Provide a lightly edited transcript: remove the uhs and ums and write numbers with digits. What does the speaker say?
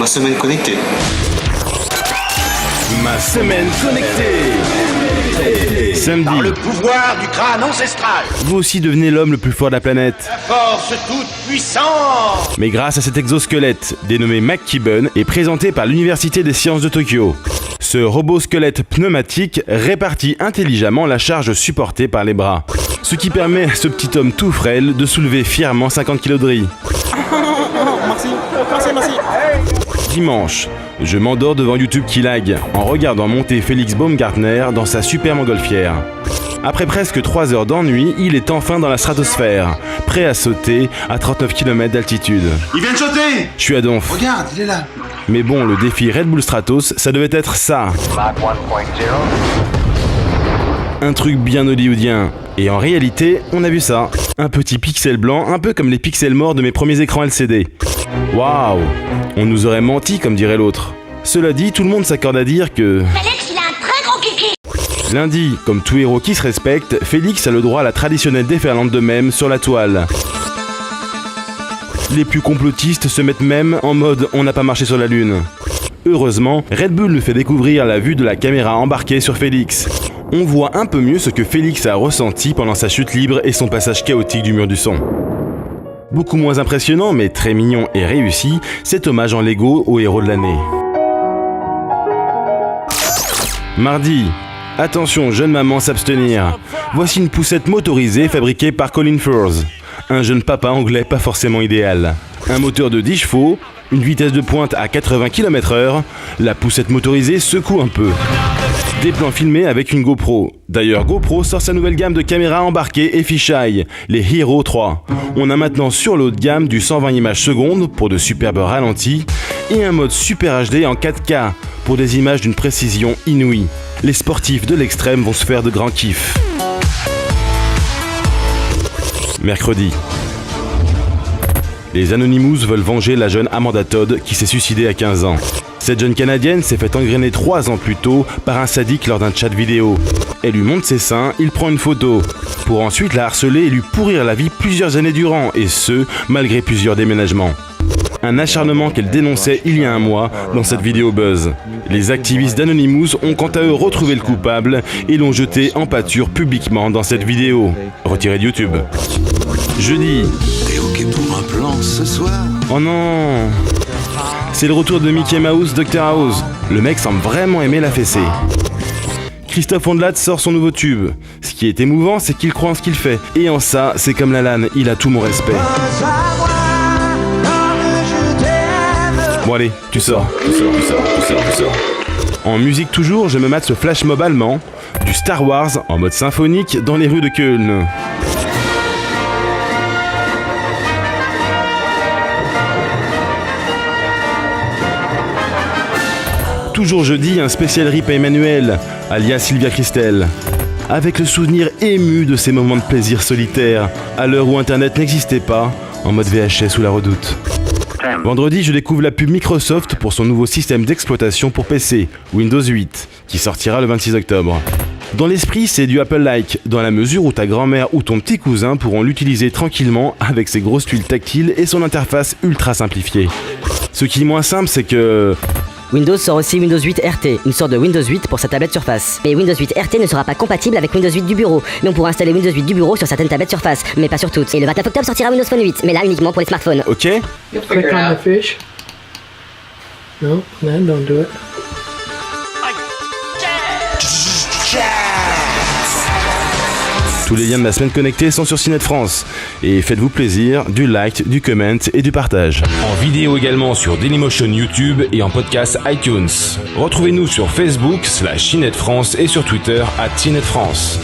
ma semaine connectée. Ma semaine connectée. Samedi. Par le pouvoir du crâne ancestral. Vous aussi devenez l'homme le plus fort de la planète. La force toute puissante. Mais grâce à cet exosquelette, dénommé McKibben, et présenté par l'Université des sciences de Tokyo. Ce robot squelette pneumatique répartit intelligemment la charge supportée par les bras. Ce qui permet à ce petit homme tout frêle de soulever fièrement 50 kg de riz. Merci. Dimanche, je m'endors devant YouTube qui lag en regardant monter Félix Baumgartner dans sa super montgolfière. Après presque 3 heures d'ennui, il est enfin dans la stratosphère, prêt à sauter à 39 km d'altitude. Il vient de sauter! Je suis à donf. Regarde, il est là. Mais bon, le défi Red Bull Stratos, ça devait être ça. Un truc bien hollywoodien. Et en réalité, on a vu ça. Un petit pixel blanc, un peu comme les pixels morts de mes premiers écrans LCD. Waouh! On nous aurait menti, comme dirait l'autre. Cela dit, tout le monde s'accorde à dire que... Félix, il a un très gros kiki. Lundi, comme tout héros qui se respecte, Félix a le droit à la traditionnelle déferlante de mèmes sur la toile. Les plus complotistes se mettent même en mode « on n'a pas marché sur la lune ». Heureusement, Red Bull nous fait découvrir la vue de la caméra embarquée sur Félix. On voit un peu mieux ce que Félix a ressenti pendant sa chute libre et son passage chaotique du mur du son. Beaucoup moins impressionnant, mais très mignon et réussi, cet hommage en Lego au héros de l'année. Mardi. Attention, jeune maman s'abstenir. Voici une poussette motorisée fabriquée par Colin Furze. Un jeune papa anglais pas forcément idéal. Un moteur de 10 chevaux, une vitesse de pointe à 80 km/h, la poussette motorisée secoue un peu. Des plans filmés avec une GoPro. D'ailleurs, GoPro sort sa nouvelle gamme de caméras embarquées et fisheye, les Hero 3. On a maintenant sur le haut de gamme du 120 images secondes pour de superbes ralentis et un mode Super HD en 4K pour des images d'une précision inouïe. Les sportifs de l'extrême vont se faire de grands kiffs. Mercredi. Les Anonymous veulent venger la jeune Amanda Todd qui s'est suicidée à 15 ans. Cette jeune Canadienne s'est fait engrainer 3 ans plus tôt par un sadique lors d'un chat vidéo. Elle lui montre ses seins, il prend une photo, pour ensuite la harceler et lui pourrir la vie plusieurs années durant, et ce, malgré plusieurs déménagements. Un acharnement qu'elle dénonçait il y a un mois dans cette vidéo buzz. Les activistes d'Anonymous ont quant à eux retrouvé le coupable et l'ont jeté en pâture publiquement dans cette vidéo, retirée de YouTube. Jeudi. T'es ok pour un plan ce soir? Oh non! C'est le retour de Mickey Mouse, Dr House. Le mec semble vraiment aimer la fessée. Christophe Ondelat sort son nouveau tube. Ce qui est émouvant, c'est qu'il croit en ce qu'il fait. Et en ça, c'est comme Lalanne, il a tout mon respect. Bon allez, tu sors. En musique toujours, je me mate ce flash mob allemand, du Star Wars en mode symphonique dans les rues de Köln. Toujours jeudi, un spécial RIP à Emmanuel, alias Sylvia Christel. Avec le souvenir ému de ces moments de plaisir solitaire, à l'heure où Internet n'existait pas, en mode VHS ou la Redoute. Vendredi, je découvre la pub Microsoft pour son nouveau système d'exploitation pour PC, Windows 8, qui sortira le 26 octobre. Dans l'esprit, c'est du Apple-like, dans la mesure où ta grand-mère ou ton petit cousin pourront l'utiliser tranquillement avec ses grosses tuiles tactiles et son interface ultra simplifiée. Ce qui est moins simple, c'est que... Windows sort aussi Windows 8 RT, une sorte de Windows 8 pour sa tablette Surface. Mais Windows 8 RT ne sera pas compatible avec Windows 8 du bureau. Mais on pourra installer Windows 8 du bureau sur certaines tablettes Surface, mais pas sur toutes. Et le 29 octobre sortira Windows Phone 8, mais là uniquement pour les smartphones. Ok. Click on the fish. No, man, don't do it. Tous les liens de la semaine connectée sont sur Cinet France. Et faites-vous plaisir, du like, du comment et du partage. En vidéo également sur Dailymotion YouTube et en podcast iTunes. Retrouvez-nous sur Facebook /Cinet France et sur Twitter @CinetFrance.